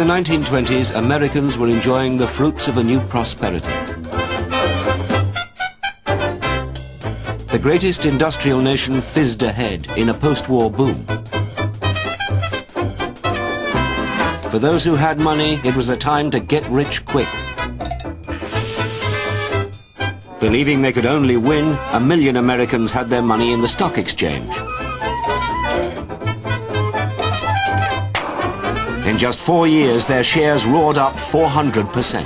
the 1920s, Americans were enjoying the fruits of a new prosperity. The greatest industrial nation fizzed ahead in a post-war boom. For those who had money, it was a time to get rich quick. Believing they could only win, 1 million Americans had their money in the stock exchange. In just 4 years, their shares roared up 400%.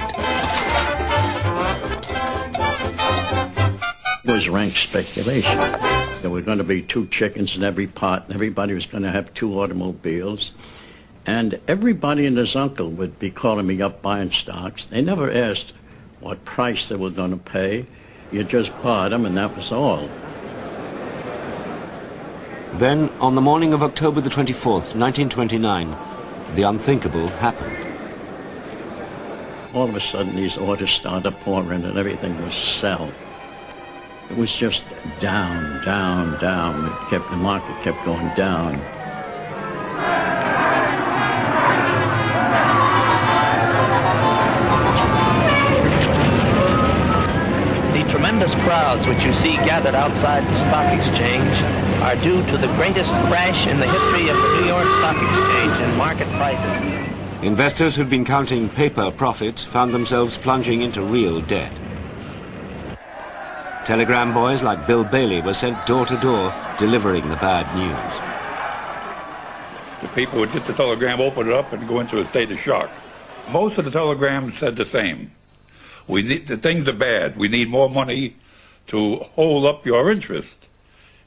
It was rank speculation. There were going to be 2 chickens in every pot, and everybody was going to have 2 automobiles. And everybody and his uncle would be calling me up buying stocks. They never asked what price they were going to pay. You just bought them, and that was all. Then, on the morning of October the 24th, 1929, the unthinkable happened. All of a sudden, these orders started pouring, and everything was sell. It was just down, down, down. The market kept going down. The tremendous crowds which you see gathered outside the stock exchange are due to the greatest crash in the history of the New York Stock Exchange in market prices. Investors who'd been counting paper profits found themselves plunging into real debt. Telegram boys like Bill Bailey were sent door to door, delivering the bad news. The people would get the telegram, open it up, and go into a state of shock. Most of the telegrams said the same. The things are bad. We need more money to hold up your interest.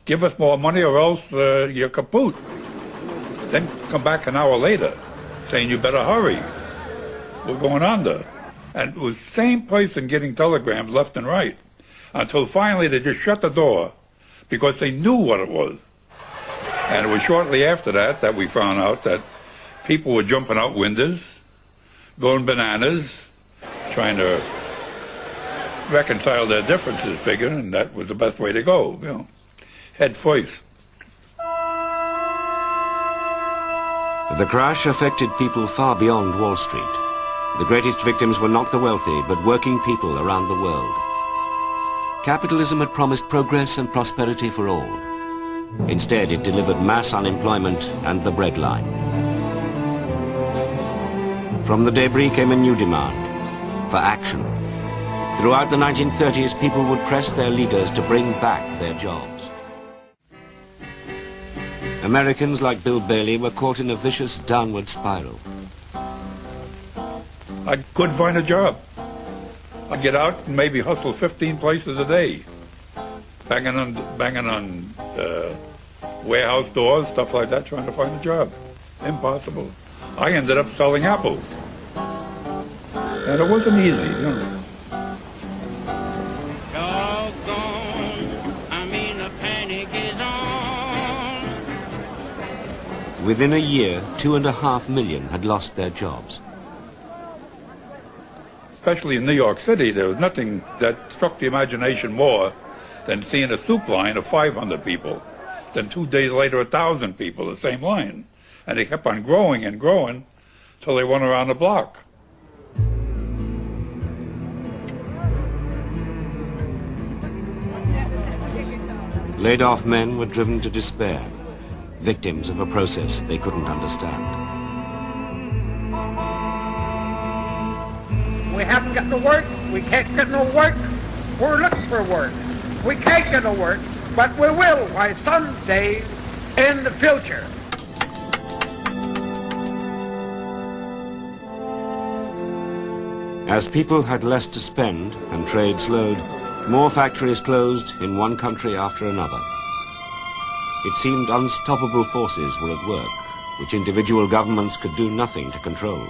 Give us more money or else you're kaput. Then come back an hour later saying you better hurry. We're going under. And it was the same person getting telegrams left and right until finally they just shut the door because they knew what it was. And it was shortly after that that we found out that people were jumping out windows, going bananas, trying to reconcile their differences, figuring that was the best way to go, you know, head first. The crash affected people far beyond Wall Street. The greatest victims were not the wealthy, but working people around the world. Capitalism had promised progress and prosperity for all. Instead, it delivered mass unemployment and the breadline. From the debris came a new demand for action. Throughout the 1930s, people would press their leaders to bring back their jobs. Americans like Bill Bailey were caught in a vicious downward spiral. I couldn't find a job. I'd get out and maybe hustle 15 places a day, banging on warehouse doors, stuff like that, trying to find a job. Impossible. I ended up selling apples. And it wasn't easy, you know. Within a year, 2.5 million had lost their jobs. Especially in New York City, there was nothing that struck the imagination more than seeing a soup line of 500 people. Then 2 days later, 1,000 people, the same line. And they kept on growing and growing till they went around the block. Laid-off men were driven to despair, victims of a process they couldn't understand. We haven't got no work, we can't get no work, we're looking for work. We can't get no work, but we will, why, someday in the future. As people had less to spend and trade slowed, more factories closed in one country after another. It seemed unstoppable forces were at work, which individual governments could do nothing to control.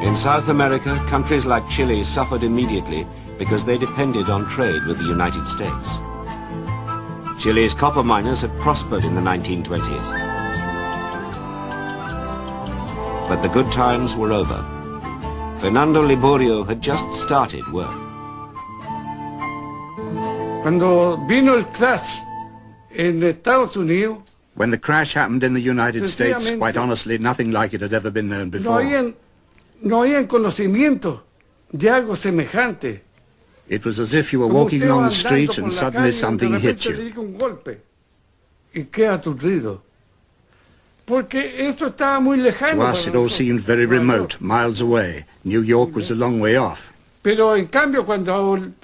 In South America, countries like Chile suffered immediately because they depended on trade with the United States. Chile's copper miners had prospered in the 1920s. But the good times were over. Fernando Liborio had just started work. Cuando vino el crash en Estados Unidos When the crash happened in the United States, Sencillamente, quite honestly, nothing like it had ever been known no before. habían conocimiento de algo semejante. It was as if you were Como walking usted along va the street andando por and la suddenly calle y something de hit repente le you. llega un golpe y queda aturdido. Porque esto estaba muy lejano. To us, para it all nosotros, seemed very Nueva remote, York. miles away. New York was a long way off. Pero en cambio cuando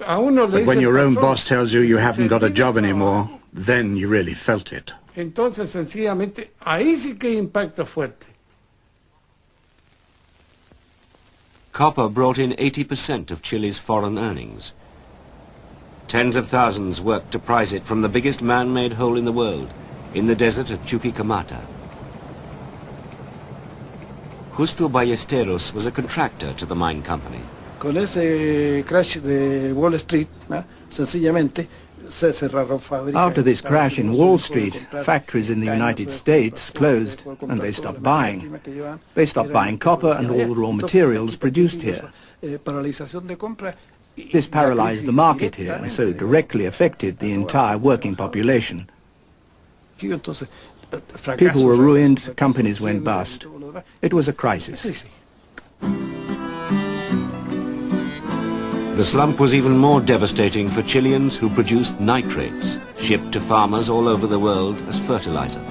a uno le But when dice your own patrón, boss tells you you haven't got a "Tiene job trabajo", anymore, then you really felt it. entonces sencillamente ahí sí que hay impacto fuerte. Copper brought in 80% of Chile's foreign earnings. Tens of thousands worked to prize it from the biggest man-made hole in the world, in the desert of Chuquicamata. Justo Ballesteros was a contractor to the mine company. Con ese crash de Wall Street, sencillamente se cerraron fábricas. After this crash in Wall Street, factories in the United States closed and they stopped buying. They stopped buying copper and all the raw materials produced here. This paralyzed the market here and so directly affected the entire working population. People were ruined, companies went bust. It was a crisis. The slump was even more devastating for Chileans who produced nitrates, shipped to farmers all over the world as fertilizer.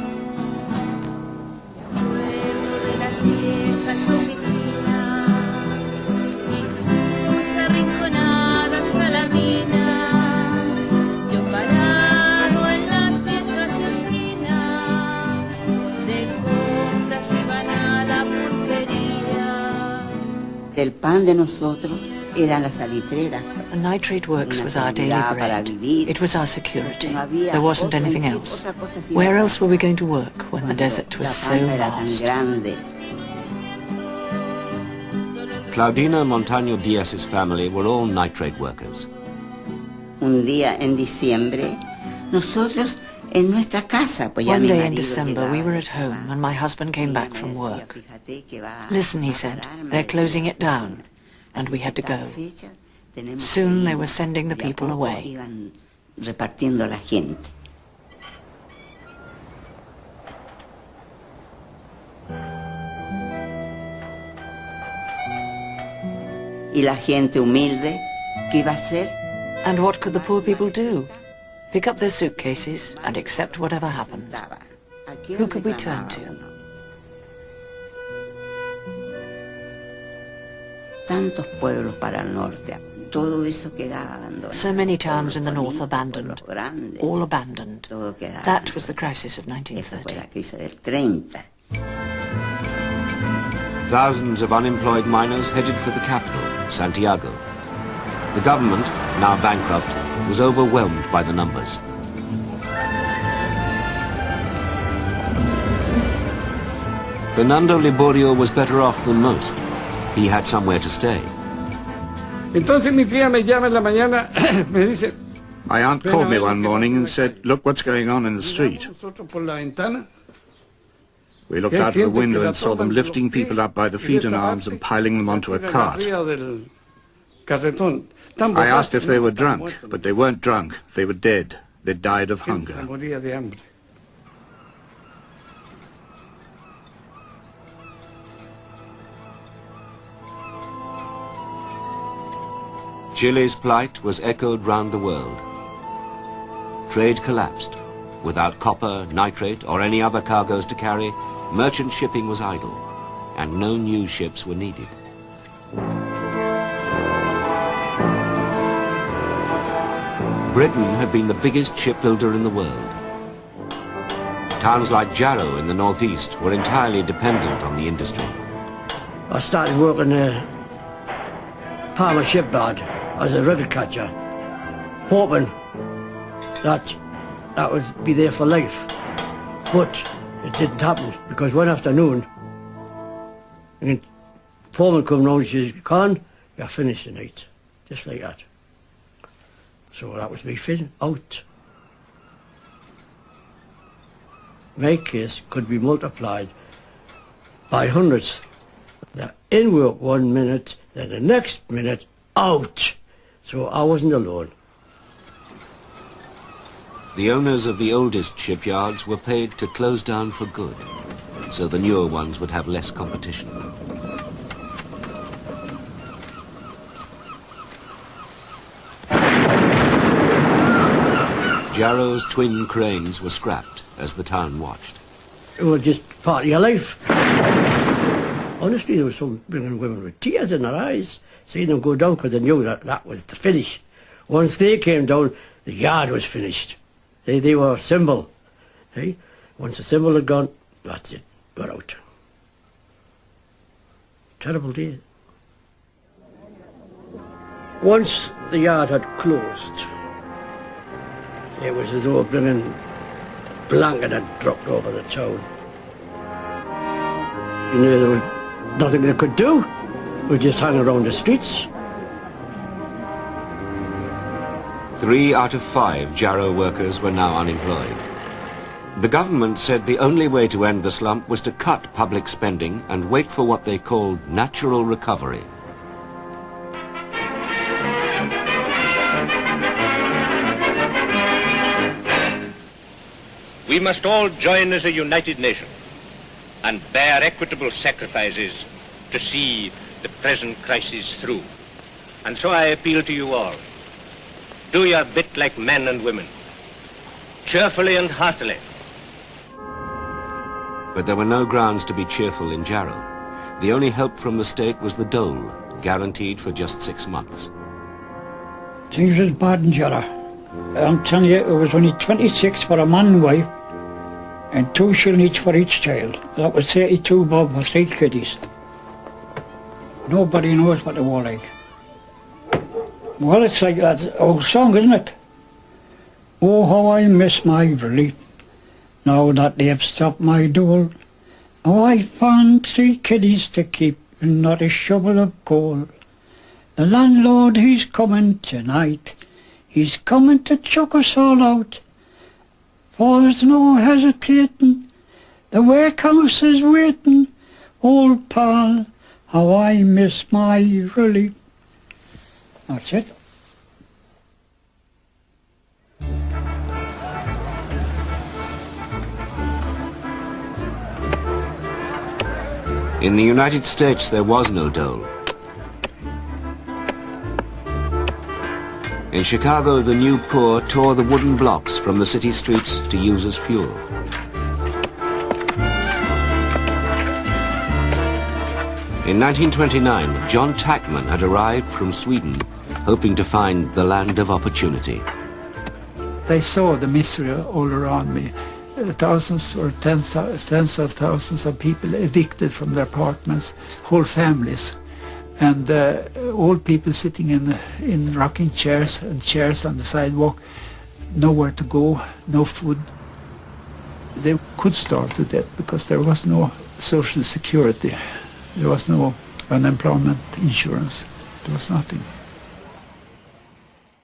El pan de nosotros era la salitrera. The nitrate works was our daily bread. It was our security. There wasn't anything else. Where else were we going to work when the desert was so vast? Claudina Montaño Diaz's family were all nitrate workers. Un día en diciembre, nosotros en nuestra casa, pues ya One mi day in marido December we llegaba were de at home trabajar. and my husband came Y back me from decía, work. "Fíjate que va Listen, he a said, parar, me they're decía, closing it esta down. And Así we had to que tal go. fecha tenemos Soon que they ir". were sending the Y a people poco away. iban repartiendo la gente. Y la gente humilde, ¿qué iba a hacer? And what could the poor people do? Pick up their suitcases and accept whatever happened. Who could we turn to? Tantos pueblos para el norte, todo eso quedaba abandonado. So many towns in the north abandoned, Pueblos grandes, all abandoned. todo quedaba That was the crisis of Esa fue 1930. la crisis del 30. Thousands of unemployed miners headed for the capital, Santiago. The government, now bankrupt, was overwhelmed by the numbers. Fernando Liborio was better off than most. He had somewhere to stay. Entonces mi tía me llama en la mañana, me dice, My aunt called me one morning and said, "Look what's going on in the street." nosotros por la ventana, We looked out of the window and saw them lifting people up by the feet and arms and piling them onto a cart. I asked if they were drunk, but they weren't drunk. They were dead. They died of hunger. Chile's plight was echoed round the world. Trade collapsed. Without copper, nitrate, or any other cargoes to carry, merchant shipping was idle, and no new ships were needed. Britain had been the biggest shipbuilder in the world. Towns like Jarrow in the northeast were entirely dependent on the industry. I started working at Palmer Shipyard as a rivet catcher, hoping that that would be there for life. But it didn't happen, because one afternoon, the foreman come round and says, "Con, you're finished tonight," just like that. So that was me fin out. My case could be multiplied by hundreds. They're in work 1 minute, then the next minute, out. So I wasn't alone. The owners of the oldest shipyards were paid to close down for good, so the newer ones would have less competition. Jarrow's twin cranes were scrapped as the town watched. It was just part of your life. Honestly, there were some women with tears in their eyes, seeing them go down because they knew that that was the finish. Once they came down, the yard was finished. They were a symbol. Hey? Once the symbol had gone, that's it, we're out. Terrible day. Once the yard had closed, it was as though a brilliant blanket had dropped over the town. You know, there was nothing they could do. We just hung around the streets. 3 out of 5 Jarrow workers were now unemployed. The government said the only way to end the slump was to cut public spending and wait for what they called natural recovery. We must all join as a united nation and bear equitable sacrifices to see the present crisis through. And so I appeal to you all. Do your bit like men and women, cheerfully and heartily. But there were no grounds to be cheerful in Jarrow. The only help from the state was the dole, guaranteed for just 6 months. Things was bad in Jarrow. I'm telling you, it was only 26 for a man and wife, and 2 shillings each for each child. That was 32 bob for 3 kiddies. Nobody knows what they were like. Well, it's like that old song, isn't it? Oh, how I miss my relief, now that they've stopped my dole. Oh, I found 3 kiddies to keep, and not a shovel of coal. The landlord, he's coming tonight. He's coming to chuck us all out. For there's no hesitating, the workhouse is waiting. Old pal, how I miss my relief. That's it. In the United States, there was no dole. In Chicago, the new poor tore the wooden blocks from the city streets to use as fuel. In 1929, John Tackman had arrived from Sweden, hoping to find the land of opportunity. They saw the misery all around me. Thousands or tens of thousands of people evicted from their apartments, whole families. And old people sitting in rocking chairs and chairs on the sidewalk, nowhere to go, no food. They could starve to death because there was no social security. There was no unemployment insurance. There was nothing.